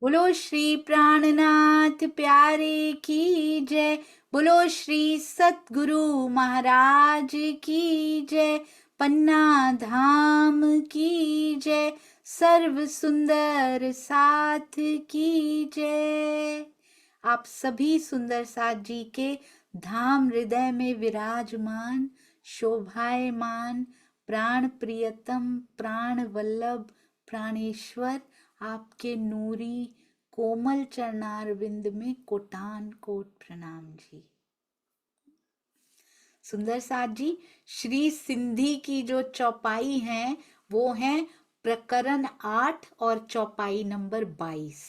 बोलो श्री प्राणनाथ प्यारे की जय। बोलो श्री सतगुरु महाराज की जय। पन्ना धाम की जय। सर्व सुंदर साथ की जय। आप सभी सुंदर साथ जी के धाम हृदय में विराजमान, शोभायमान, प्राण प्रियतम, प्राण वल्लभ, प्राणेश्वर आपके नूरी कोमल चरणार विंद में कोटान कोट प्रणाम जी। सुंदर साथ जी, श्री सिंधी की जो चौपाई है वो है प्रकरण 8 और चौपाई नंबर 22।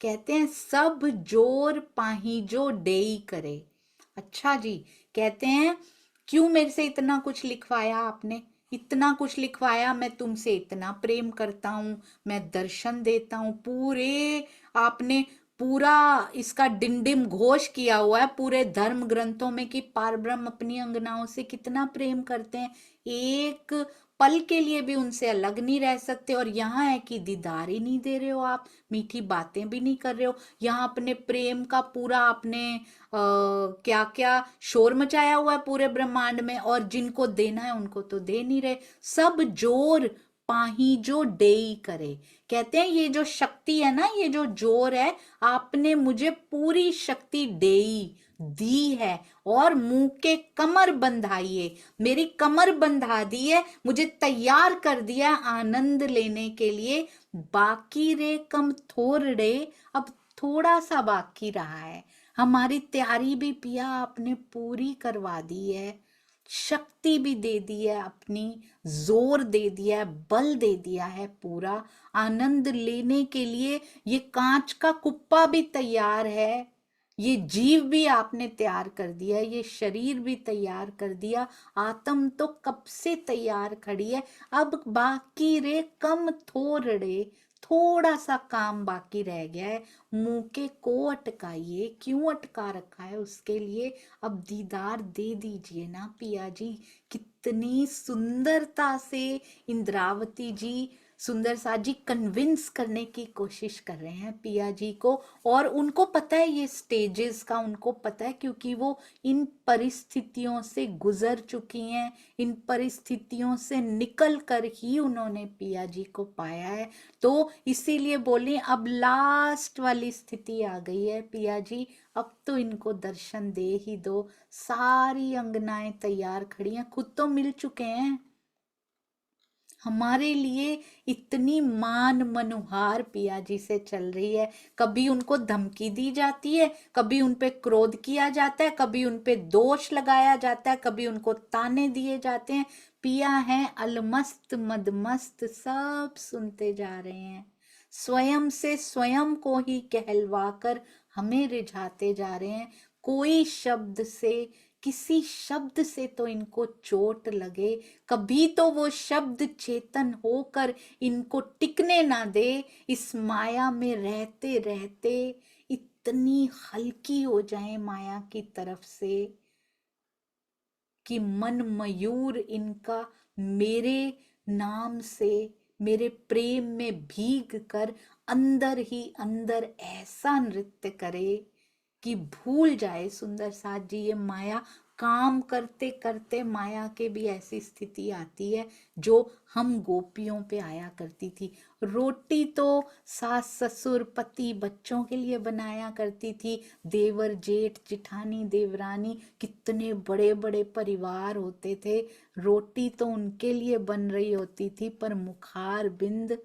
कहते हैं सब जोर पाहिजो डेई करे। अच्छा जी, कहते हैं क्यों मेरे से इतना कुछ लिखवाया आपने, इतना कुछ लिखवाया, मैं तुमसे इतना प्रेम करता हूं, मैं दर्शन देता हूं, पूरे आपने पूरा इसका डिंडिम घोष किया हुआ है पूरे धर्म ग्रंथों में कि पारब्रह्म अपनी अंगनाओं से कितना प्रेम करते हैं, एक पल के लिए भी उनसे अलग नहीं रह सकते। और यहाँ है कि दीदार ही नहीं दे रहे हो आप, मीठी बातें भी नहीं कर रहे हो। यहाँ अपने प्रेम का पूरा आपने क्या क्या शोर मचाया हुआ है पूरे ब्रह्मांड में, और जिनको देना है उनको तो दे नहीं रहे। सब जोर पाही जो डेई करे। कहते हैं ये जो शक्ति है ना, ये जो जोर है, आपने मुझे पूरी शक्ति देई दी है, और मुंह के कमर बंधाइए, मेरी कमर बंधा दी है, मुझे तैयार कर दिया आनंद लेने के लिए। बाकी रे कम थोड़े, अब थोड़ा सा बाकी रहा है, हमारी तैयारी भी पिया आपने पूरी करवा दी है, शक्ति भी दे दी है अपनी, जोर दे दिया है, बल दे दिया है पूरा आनंद लेने के लिए। ये कांच का कुप्पा भी तैयार है, ये जीव भी आपने तैयार कर दिया है, ये शरीर भी तैयार कर दिया, आत्म तो कब से तैयार खड़ी है। अब बाकी रे कम थोड़े, थोड़ा सा काम बाकी रह गया है, मुंह के को अटकाइए, क्यों अटका रखा है उसके लिए, अब दीदार दे दीजिए ना पिया जी। कितनी सुंदरता से इंद्रावती जी, सुंदर साथ जी कन्विंस करने की कोशिश कर रहे हैं पिया जी को, और उनको पता है ये स्टेजेस का, उनको पता है क्योंकि वो इन परिस्थितियों से गुजर चुकी हैं, इन परिस्थितियों से निकल कर ही उन्होंने पिया जी को पाया है। तो इसीलिए बोली अब लास्ट वाली स्थिति आ गई है पिया जी, अब तो इनको दर्शन दे ही दो। सारी अंगनाएं तैयार खड़ी हैं, खुद तो मिल चुके हैं हमारे लिए, इतनी मान मनुहार पिया जी से चल रही है। कभी उनको धमकी दी जाती है, कभी उन पे क्रोध किया जाता है, कभी उन पे दोष लगाया जाता है, कभी उनको ताने दिए जाते हैं। पिया है अलमस्त मदमस्त, सब सुनते जा रहे हैं, स्वयं से स्वयं को ही कहलवा कर हमें रिझाते जा रहे हैं। कोई शब्द से, किसी शब्द से तो इनको चोट लगे, कभी तो वो शब्द चेतन होकर इनको टिकने ना दे, इस माया में रहते रहते इतनी हल्की हो जाए माया की तरफ से कि मन मयूर इनका मेरे नाम से, मेरे प्रेम में भीग कर अंदर ही अंदर ऐसा नृत्य करे कि भूल जाए। सुंदर साथ जी, ये माया काम करते करते माया के भी ऐसी स्थिति आती है जो हम गोपियों पे आया करती थी। रोटी तो सास ससुर पति बच्चों के लिए बनाया करती थी, देवर जेठ जिठानी देवरानी, कितने बड़े बड़े परिवार होते थे, रोटी तो उनके लिए बन रही होती थी, पर मुखार बिंद,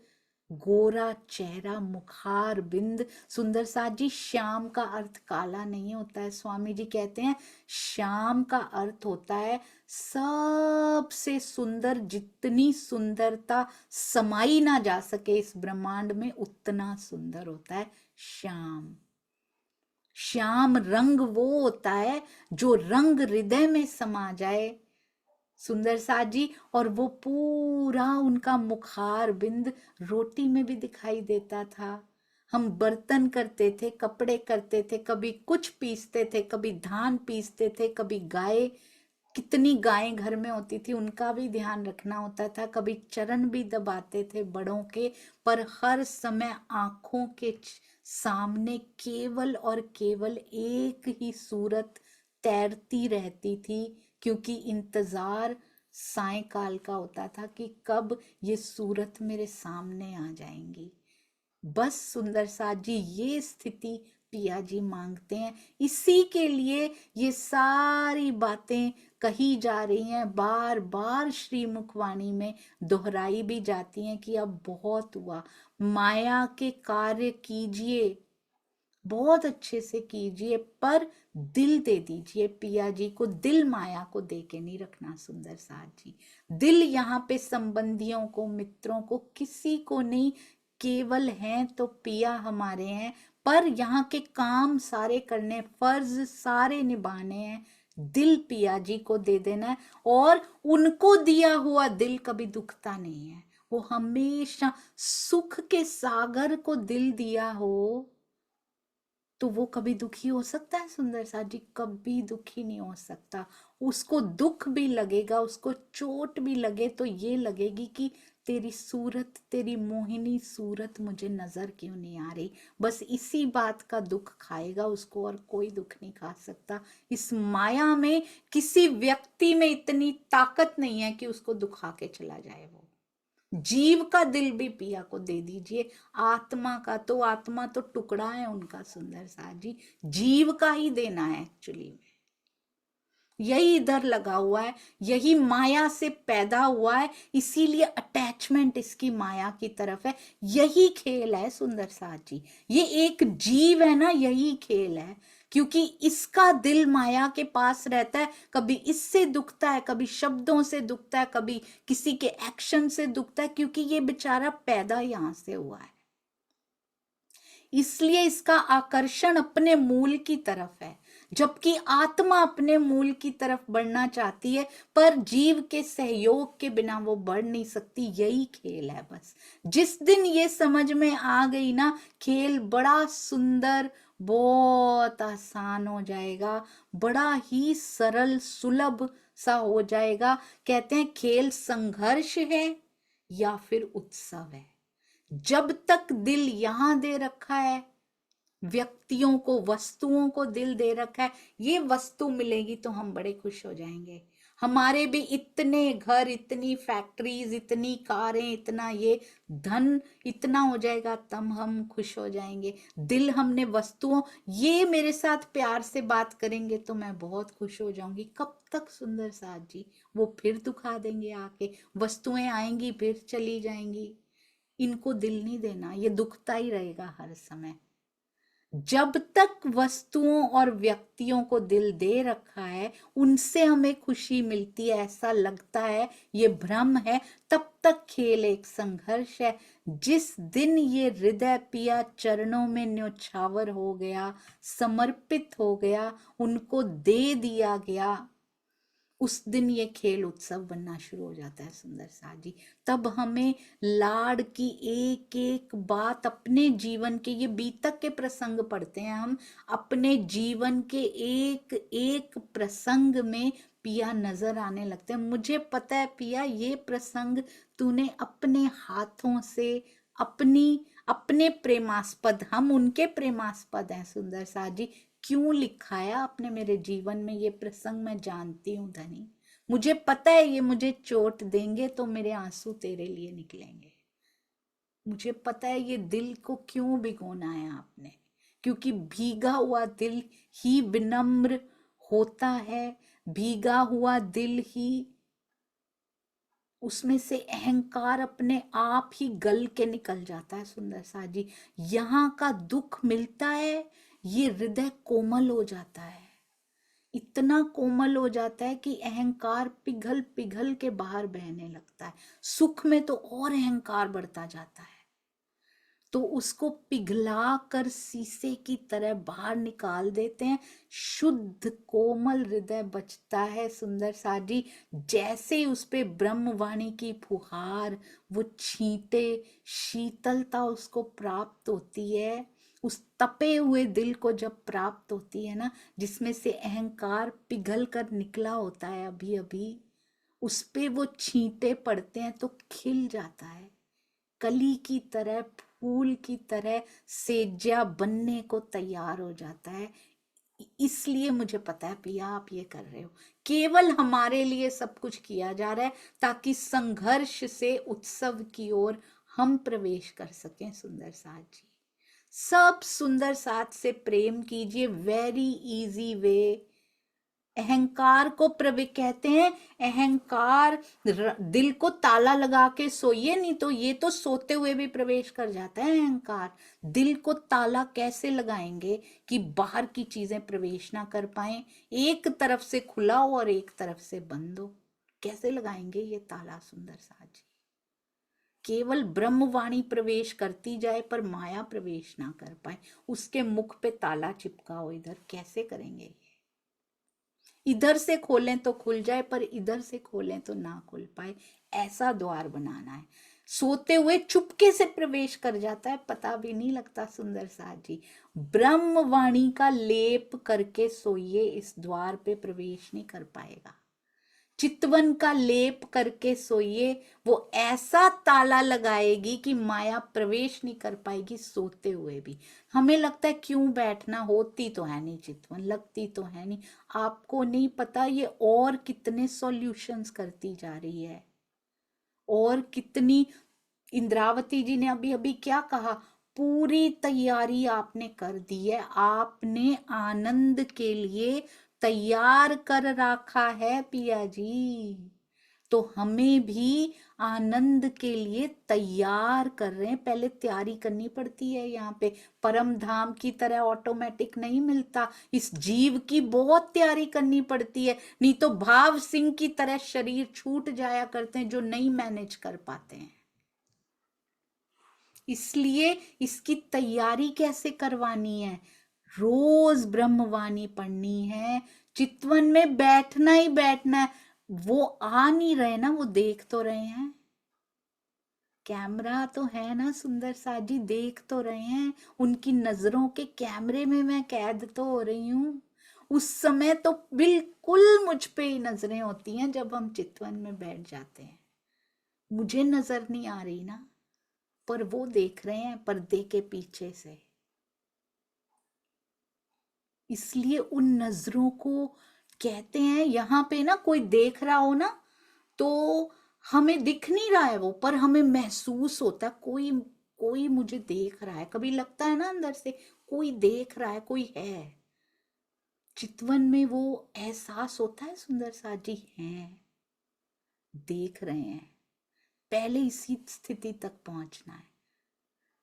गोरा चेहरा मुखार बिंद। सुंदर साथ जी, श्याम का अर्थ काला नहीं होता है, स्वामी जी कहते हैं श्याम का अर्थ होता है सबसे सुंदर, जितनी सुंदरता समाई ना जा सके इस ब्रह्मांड में उतना सुंदर होता है श्याम। श्याम रंग वो होता है जो रंग हृदय में समा जाए, सुंदर साथ जी, और वो पूरा उनका मुखार बिंद रोटी में भी दिखाई देता था। हम बर्तन करते थे, कपड़े करते थे, कभी कुछ पीसते थे, कभी धान पीसते थे, कभी गाय कितनी गायें घर में होती थी, उनका भी ध्यान रखना होता था, कभी चरण भी दबाते थे बड़ों के, पर हर समय आंखों के सामने केवल और केवल एक ही सूरत तैरती रहती थी, क्योंकि इंतजार सायंकाल का होता था कि कब ये सूरत मेरे सामने आ जाएंगी। बस सुंदर साथ जी ये स्थिति पिया जी मांगते हैं, इसी के लिए ये सारी बातें कही जा रही हैं, बार बार श्री मुखवाणी में दोहराई भी जाती हैं कि अब बहुत हुआ, माया के कार्य कीजिए, बहुत अच्छे से कीजिए, पर दिल दे दीजिए पिया जी को, दिल माया को दे के नहीं रखना सुंदर साथ जी। दिल यहाँ पे संबंधियों को, मित्रों को, किसी को नहीं, केवल हैं तो पिया हमारे हैं, पर यहाँ के काम सारे करने, फर्ज सारे निभाने हैं, दिल पिया जी को दे देना है। और उनको दिया हुआ दिल कभी दुखता नहीं है, वो हमेशा सुख के सागर को दिल दिया हो तो वो कभी दुखी हो सकता है सुंदर साथ जी? कभी दुखी नहीं हो सकता। उसको दुख भी लगेगा, उसको चोट भी लगे तो ये लगेगी कि तेरी सूरत, तेरी मोहिनी सूरत मुझे नजर क्यों नहीं आ रही, बस इसी बात का दुख खाएगा उसको, और कोई दुख नहीं खा सकता। इस माया में किसी व्यक्ति में इतनी ताकत नहीं है कि उसको दुखा के चला जाए। वो जीव का दिल भी पिया को दे दीजिए, आत्मा का तो, आत्मा तो टुकड़ा है उनका सुंदर साथ जी, जीव का ही देना है एक्चुअली में। यही इधर लगा हुआ है, यही माया से पैदा हुआ है, इसीलिए अटैचमेंट इसकी माया की तरफ है। यही खेल है सुंदर साथ जी, ये एक जीव है ना, यही खेल है, क्योंकि इसका दिल माया के पास रहता है, कभी इससे दुखता है, कभी शब्दों से दुखता है, कभी किसी के एक्शन से दुखता है, क्योंकि ये बेचारा पैदा यहां से हुआ है। इसलिए इसका आकर्षण अपने मूल की तरफ है, जबकि आत्मा अपने मूल की तरफ बढ़ना चाहती है, पर जीव के सहयोग के बिना वो बढ़ नहीं सकती। यही खेल है बस। जिस दिन ये समझ में आ गई ना, खेल बड़ा सुंदर, बहुत आसान हो जाएगा, बड़ा ही सरल सुलभ सा हो जाएगा। कहते हैं खेल संघर्ष है या फिर उत्सव है। जब तक दिल यहां दे रखा है, व्यक्तियों को, वस्तुओं को दिल दे रखा है, ये वस्तु मिलेगी तो हम बड़े खुश हो जाएंगे। हमारे भी इतने घर, इतनी फैक्ट्रीज, इतनी कारें, इतना ये धन इतना हो जाएगा तब हम खुश हो जाएंगे। दिल हमने वस्तुओं, ये मेरे साथ प्यार से बात करेंगे तो मैं बहुत खुश हो जाऊंगी। कब तक सुंदर साथ जी? वो फिर दुखा देंगे आके, वस्तुएं आएंगी फिर चली जाएंगी। इनको दिल नहीं देना, ये दुखता ही रहेगा हर समय। जब तक वस्तुओं और व्यक्तियों को दिल दे रखा है, उनसे हमें खुशी मिलती है, ऐसा लगता है, ये भ्रम है, तब तक खेल एक संघर्ष है। जिस दिन ये हृदय पिया चरणों में न्योछावर हो गया, समर्पित हो गया, उनको दे दिया गया, उस दिन ये खेल उत्सव बनना शुरू हो जाता है सुंदर साथ जी। तब हमें लाड की एक एक बात अपने जीवन के, ये बीतक के प्रसंग पढ़ते हैं हम, अपने जीवन के एक एक प्रसंग में पिया नजर आने लगते हैं। मुझे पता है पिया, ये प्रसंग तूने अपने हाथों से, अपने प्रेमास्पद, हम उनके प्रेमास्पद हैं सुंदर साथ जी, क्यों लिखाया आपने मेरे जीवन में ये प्रसंग, मैं जानती हूँ धनी, मुझे पता है ये मुझे चोट देंगे तो मेरे आंसू तेरे लिए निकलेंगे। मुझे पता है ये दिल को क्यों भिगोना है आपने, क्योंकि भीगा हुआ दिल ही विनम्र होता है, भीगा हुआ दिल ही, उसमें से अहंकार अपने आप ही गल के निकल जाता है सुंदर साथ जी। यहाँ का दुख मिलता है, ये हृदय कोमल हो जाता है, इतना कोमल हो जाता है कि अहंकार पिघल पिघल के बाहर बहने लगता है। सुख में तो और अहंकार बढ़ता जाता है, तो उसको पिघला कर शीशे की तरह बाहर निकाल देते हैं, शुद्ध कोमल हृदय बचता है सुंदर साथ जी। जैसे ही उस पे ब्रह्मवाणी की फुहार, वो छींटे, शीतलता उसको प्राप्त होती है, उस तपे हुए दिल को जब प्राप्त होती है ना, जिसमें से अहंकार पिघल कर निकला होता है अभी अभी, उस पे वो छींटे पड़ते हैं तो खिल जाता है, कली की तरह, फूल की तरह सेजा बनने को तैयार हो जाता है। इसलिए मुझे पता है पिया आप ये कर रहे हो, केवल हमारे लिए सब कुछ किया जा रहा है ताकि संघर्ष से उत्सव की ओर हम प्रवेश कर सकें। सुंदर साथ जी, सब सुंदर साथ से प्रेम कीजिए, वेरी इजी वे। अहंकार को कहते हैं, अहंकार दिल को ताला लगा के सोइए, नहीं तो ये तो सोते हुए भी प्रवेश कर जाता है। अहंकार दिल को ताला कैसे लगाएंगे कि बाहर की चीजें प्रवेश ना कर पाए, एक तरफ से खुला हो और एक तरफ से बंद हो, कैसे लगाएंगे ये ताला? सुंदर साथ जी, केवल ब्रह्मवाणी प्रवेश करती जाए पर माया प्रवेश ना कर पाए, उसके मुख पे ताला चिपका हो, इधर कैसे करेंगे ये? इधर से खोलें तो खुल जाए पर इधर से खोलें तो ना खुल पाए, ऐसा द्वार बनाना है। सोते हुए चुपके से प्रवेश कर जाता है, पता भी नहीं लगता। सुंदर साथ जी, ब्रह्मवाणी का लेप करके सोइए, इस द्वार पे प्रवेश नहीं कर पाएगा। चितवन का लेप करके सोइए, वो ऐसा ताला लगाएगी कि माया प्रवेश नहीं कर पाएगी सोते हुए भी। हमें लगता है क्यों बैठना, होती तो है नहीं चितवन, लगती तो है नहीं। आपको नहीं पता ये और कितने सॉल्यूशंस करती जा रही है, और कितनी। इंद्रावती जी ने अभी अभी क्या कहा, पूरी तैयारी आपने कर दी है, आपने आनंद के लिए तैयार कर रखा है पिया जी। तो हमें भी आनंद के लिए तैयार कर रहे हैं, पहले तैयारी करनी पड़ती है। यहाँ पे परम धाम की तरह ऑटोमेटिक नहीं मिलता, इस जीव की बहुत तैयारी करनी पड़ती है, नहीं तो भाव सिंह की तरह शरीर छूट जाया करते हैं जो नहीं मैनेज कर पाते हैं। इसलिए इसकी तैयारी कैसे करवानी है, रोज ब्रह्मवाणी पढ़नी है, चितवन में बैठना ही बैठना है। वो आ नहीं रहे ना, वो देख तो रहे हैं, कैमरा तो है ना सुंदर साथ जी, देख तो रहे हैं, उनकी नजरों के कैमरे में मैं कैद तो हो रही हूँ। उस समय तो बिल्कुल मुझ पे ही नजरें होती हैं जब हम चितवन में बैठ जाते हैं, मुझे नजर नहीं आ रही ना, पर वो देख रहे हैं पर्दे के पीछे से। इसलिए उन नजरों को कहते हैं, यहाँ पे ना कोई देख रहा हो ना, तो हमें दिख नहीं रहा है वो, पर हमें महसूस होता है कोई कोई मुझे देख रहा है। कभी लगता है ना अंदर से कोई देख रहा है, कोई है। चितवन में वो एहसास होता है सुंदर साथ जी, हैं, देख रहे हैं। पहले इसी स्थिति तक पहुंचना है,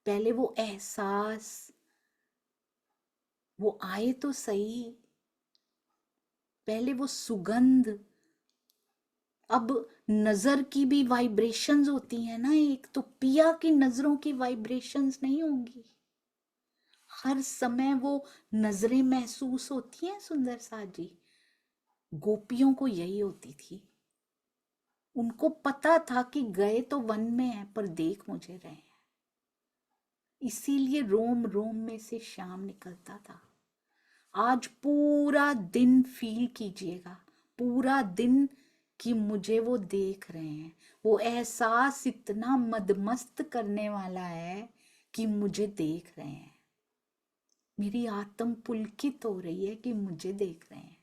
पहले वो एहसास वो आए तो सही, पहले वो सुगंध। अब नजर की भी वाइब्रेशंस होती है ना, एक तो पिया की नजरों की वाइब्रेशंस नहीं होंगी, हर समय वो नजरें महसूस होती हैं। सुंदर साथ जी, गोपियों को यही होती थी, उनको पता था कि गए तो वन में है पर देख मुझे रहे हैं, इसीलिए रोम रोम में से श्याम निकलता था। आज पूरा दिन फील कीजिएगा, पूरा दिन कि मुझे वो देख रहे हैं, वो एहसास इतना मदमस्त करने वाला है कि मुझे देख रहे हैं, मेरी आत्म पुलकित हो रही है कि मुझे देख रहे हैं।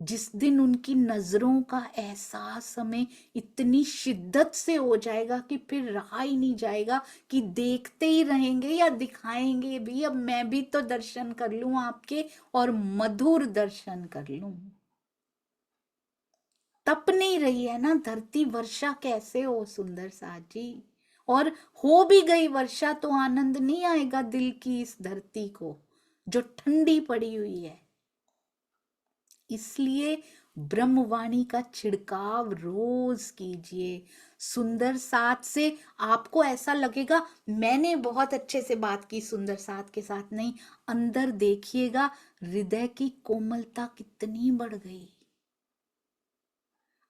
जिस दिन उनकी नजरों का एहसास हमें इतनी शिद्दत से हो जाएगा कि फिर रहा ही नहीं जाएगा, कि देखते ही रहेंगे या दिखाएंगे भी, अब मैं भी तो दर्शन कर लूं आपके, और मधुर दर्शन कर लूं। तप नहीं रही है ना धरती, वर्षा कैसे हो सुंदर साथ जी, और हो भी गई वर्षा तो आनंद नहीं आएगा दिल की इस धरती को जो ठंडी पड़ी हुई है। इसलिए ब्रह्मवाणी का छिड़काव रोज कीजिए सुंदर साथ से। आपको ऐसा लगेगा मैंने बहुत अच्छे से बात की सुंदर साथ के साथ, नहीं, अंदर देखिएगा हृदय की कोमलता कितनी बढ़ गई।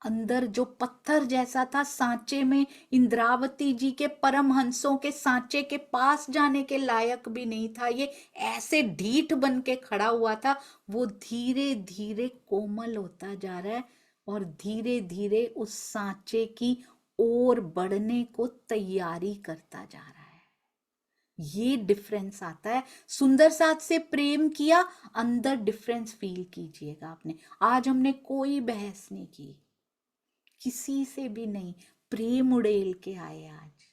अंदर जो पत्थर जैसा था सांचे में, इंद्रावती जी के परमहंसों के सांचे के पास जाने के लायक भी नहीं था, ये ऐसे ढीठ बन के खड़ा हुआ था, वो धीरे धीरे कोमल होता जा रहा है और धीरे धीरे उस सांचे की ओर बढ़ने को तैयारी करता जा रहा है। ये डिफरेंस आता है। सुंदर साथ से प्रेम किया, अंदर डिफरेंस फील कीजिएगा आपने। आज हमने कोई बहस नहीं की, किसी से भी नहीं, प्रेम उड़ेल के आए आज।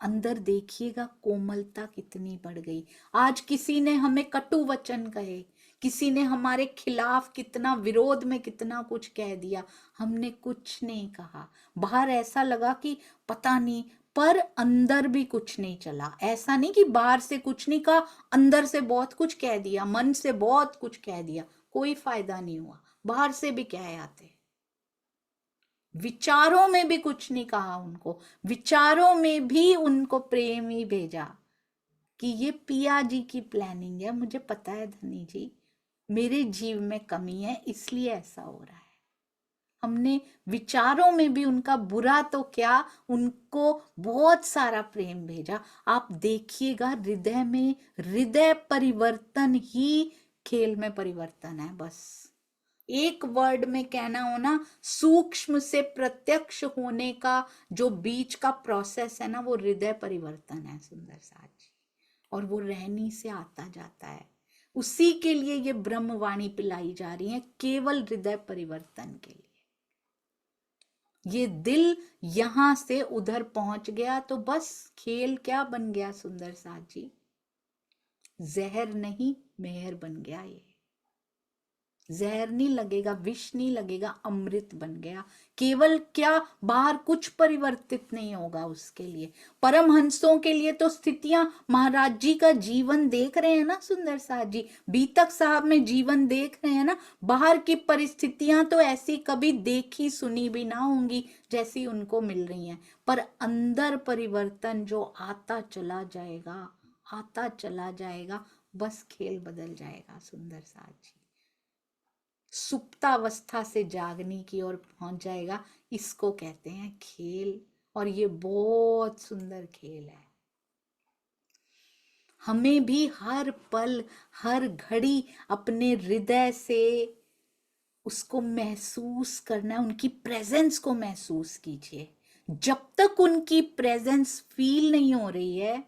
अंदर देखिएगा कोमलता कितनी बढ़ गई। आज किसी ने हमें कटु वचन कहे, किसी ने हमारे खिलाफ कितना विरोध में कितना कुछ कह दिया, हमने कुछ नहीं कहा। बाहर ऐसा लगा कि पता नहीं, पर अंदर भी कुछ नहीं चला। ऐसा नहीं कि बाहर से कुछ नहीं कहा, अंदर से बहुत कुछ कह दिया, मन से बहुत कुछ कह दिया, कोई फायदा नहीं हुआ। बाहर से भी कह आते, विचारों में भी कुछ नहीं कहा उनको, विचारों में भी उनको प्रेम ही भेजा कि ये पिया जी की प्लानिंग है, मुझे पता है धनी जी, मेरे जीव में कमी है इसलिए ऐसा हो रहा है। हमने विचारों में भी उनका बुरा तो क्या, उनको बहुत सारा प्रेम भेजा। आप देखिएगा हृदय में, हृदय परिवर्तन ही खेल में परिवर्तन है। बस एक वर्ड में कहना हो ना, सूक्ष्म से प्रत्यक्ष होने का जो बीच का प्रोसेस है ना, वो हृदय परिवर्तन है सुंदर साथ जी। और वो रहनी से आता जाता है, उसी के लिए ये ब्रह्मवाणी पिलाई जा रही है, केवल हृदय परिवर्तन के लिए। ये दिल यहां से उधर पहुंच गया तो बस खेल क्या बन गया सुंदर साथ जी, जहर नहीं मेहर बन गया। ये जहर नहीं लगेगा, विष नहीं लगेगा, अमृत बन गया। केवल क्या, बाहर कुछ परिवर्तित नहीं होगा उसके लिए। परमहंसों के लिए तो स्थितियां, महाराज जी का जीवन देख रहे हैं ना सुंदर साथ जी, बीतक साहब में जीवन देख रहे हैं ना, बाहर की परिस्थितियां तो ऐसी कभी देखी सुनी भी ना होंगी जैसी उनको मिल रही हैं, पर अंदर परिवर्तन जो आता चला जाएगा, आता चला जाएगा, बस खेल बदल जाएगा सुंदर साथ जी। सुप्तावस्था से जागने की ओर पहुंच जाएगा, इसको कहते हैं खेल। और ये बहुत सुंदर खेल है। हमें भी हर पल हर घड़ी अपने हृदय से उसको महसूस करना है, उनकी प्रेजेंस को महसूस कीजिए। जब तक उनकी प्रेजेंस फील नहीं हो रही है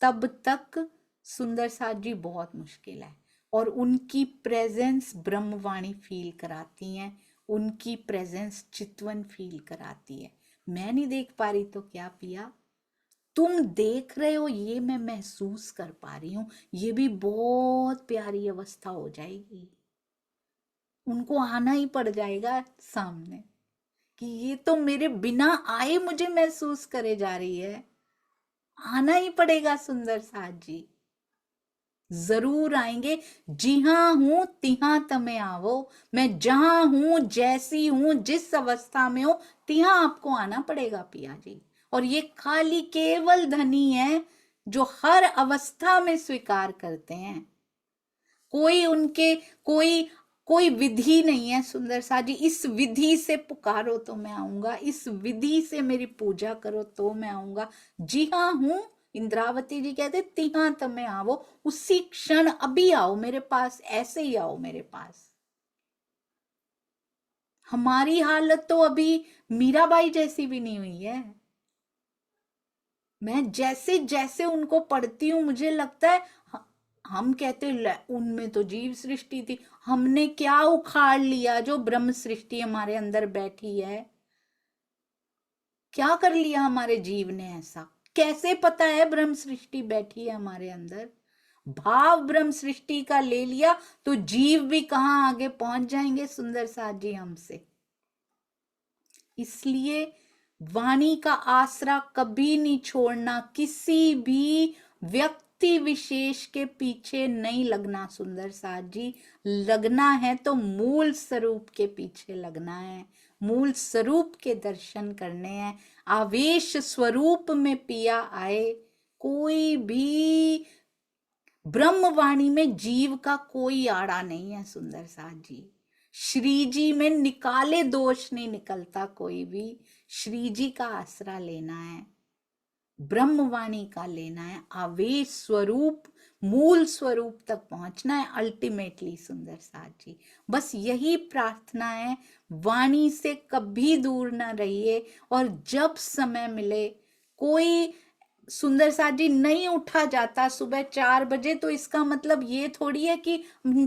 तब तक सुंदर साथ जी बहुत मुश्किल है। और उनकी प्रेजेंस ब्रह्मवाणी फील कराती हैं, उनकी प्रेजेंस चितवन फील कराती है। मैं नहीं देख पा रही तो क्या पिया, तुम देख रहे हो, ये मैं महसूस कर पा रही हूं। ये भी बहुत प्यारी अवस्था हो जाएगी, उनको आना ही पड़ जाएगा सामने कि ये तो मेरे बिना आए मुझे महसूस करे जा रही है। आना ही पड़ेगा सुंदर साथ जी, जरूर आएंगे। जी हाँ हूं तिहा तमे आवो, मैं जहां हूं, जैसी हूं, जिस अवस्था में हो, तिहा आपको आना पड़ेगा पिया जी। और ये खाली केवल धनी है जो हर अवस्था में स्वीकार करते हैं। कोई उनके कोई कोई विधि नहीं है सुंदर साथ जी, इस विधि से पुकारो तो मैं आऊंगा, इस विधि से मेरी पूजा करो तो मैं आऊंगा। जी हाँ हूं, इंद्रावती जी कहते तिहा तमें आओ, उसी क्षण अभी आओ मेरे पास, ऐसे ही आओ मेरे पास। हमारी हालत तो अभी मीराबाई जैसी भी नहीं हुई है। मैं जैसे जैसे उनको पढ़ती हूँ मुझे लगता है, हम कहते उनमें तो जीव सृष्टि थी, हमने क्या उखाड़ लिया जो ब्रह्म सृष्टि हमारे अंदर बैठी है। क्या कर लिया हमारे जीव ने ऐसा, कैसे पता है ब्रह्म सृष्टि बैठी है हमारे अंदर। भाव ब्रह्म सृष्टि का ले लिया तो जीव भी कहां आगे पहुंच जाएंगे सुंदर साथ जी हमसे। इसलिए वाणी का आसरा कभी नहीं छोड़ना, किसी भी व्यक्ति विशेष के पीछे नहीं लगना सुंदर साथ जी। लगना है तो मूल स्वरूप के पीछे लगना है, मूल स्वरूप के दर्शन करने हैं। आवेश स्वरूप में पिया आए, कोई भी ब्रह्मवाणी में जीव का कोई आड़ा नहीं है सुंदर साथ जी। श्री जी में निकाले दोष नहीं निकलता कोई भी। श्री जी का आसरा लेना है, ब्रह्मवाणी का लेना है, आवेश स्वरूप मूल स्वरूप तक पहुंचना है अल्टीमेटली। सुंदर साथ जी बस यही प्रार्थना है, वाणी से कभी दूर ना रहिए। और जब समय मिले, कोई सुंदर साथ जी नहीं उठा जाता सुबह 4 बजे, तो इसका मतलब ये थोड़ी है कि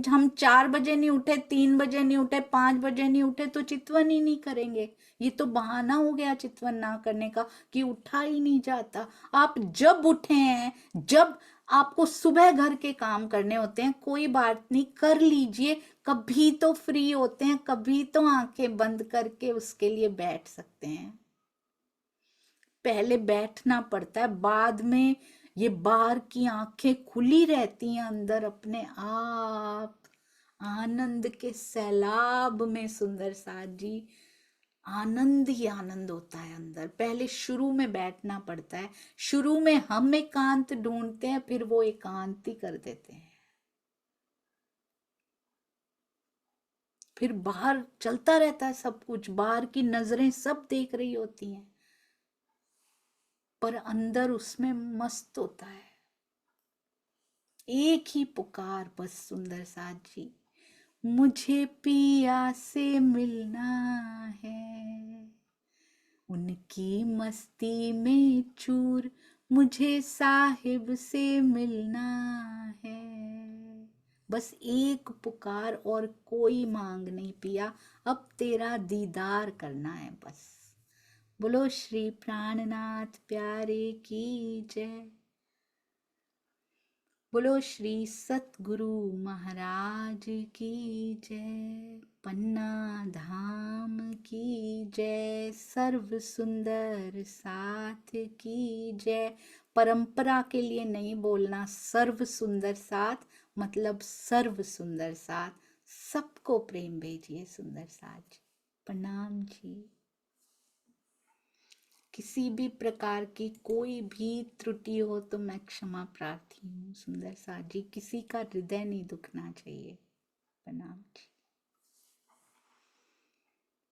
हम 4 बजे नहीं उठे, 3 बजे नहीं उठे, 5 बजे नहीं उठे तो चितवन ही नहीं करेंगे। ये तो बहाना हो गया चितवन ना करने का कि उठा ही नहीं जाता। आप जब उठे हैं, जब आपको सुबह घर के काम करने होते हैं, कोई बात नहीं, कर लीजिए। कभी तो फ्री होते हैं, कभी तो आंखें बंद करके उसके लिए बैठ सकते हैं। पहले बैठना पड़ता है, बाद में ये बाहर की आंखें खुली रहती हैं, अंदर अपने आप आनंद के सैलाब में। सुंदर साथ जी आनंद ही आनंद होता है अंदर। पहले शुरू में बैठना पड़ता है, शुरू में हम एकांत ढूंढते हैं, फिर वो एकांत ही कर देते हैं। फिर बाहर चलता रहता है सब कुछ, बाहर की नजरें सब देख रही होती हैं, पर अंदर उसमें मस्त होता है। एक ही पुकार बस सुंदर साथ जी, मुझे पिया से मिलना है, उनकी मस्ती में चूर, मुझे साहिब से मिलना है। बस एक पुकार और कोई मांग नहीं पिया, अब तेरा दीदार करना है बस। बोलो श्री प्राणनाथ प्यारे की जय। बोलो श्री सतगुरु महाराज की जय। पन्ना धाम की जय। सर्व सुंदर साथ की जय। परंपरा के लिए नहीं बोलना, सर्व सुंदर साथ मतलब सर्व सुंदर साथ। सबको प्रेम भेजिए सुंदर साथ। प्रणाम जी। किसी भी प्रकार की कोई भी त्रुटि हो तो मैं क्षमा प्रार्थी हूँ सुंदर साथ जी। किसी का हृदय नहीं दुखना चाहिए। प्रणाम जी।